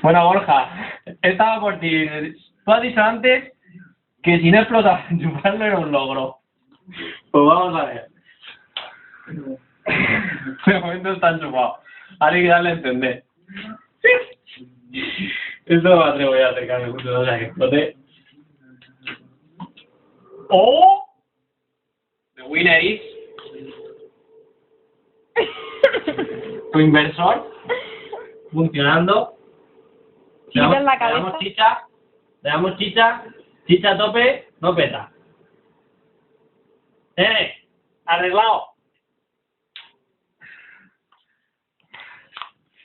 Bueno, Borja, estaba por ti. Tú has dicho antes que si no explotaba enchufarlo era un logro. Pues vamos a ver. De momento está enchufado. Ahora hay que darle a entender. Esto no me atrevo ya a acercarme mucho, no sea que explote. ¡Oh! The winner is... Tu inversor funcionando. Le damos la cabeza. Le damos chicha a tope, no peta. Arreglado.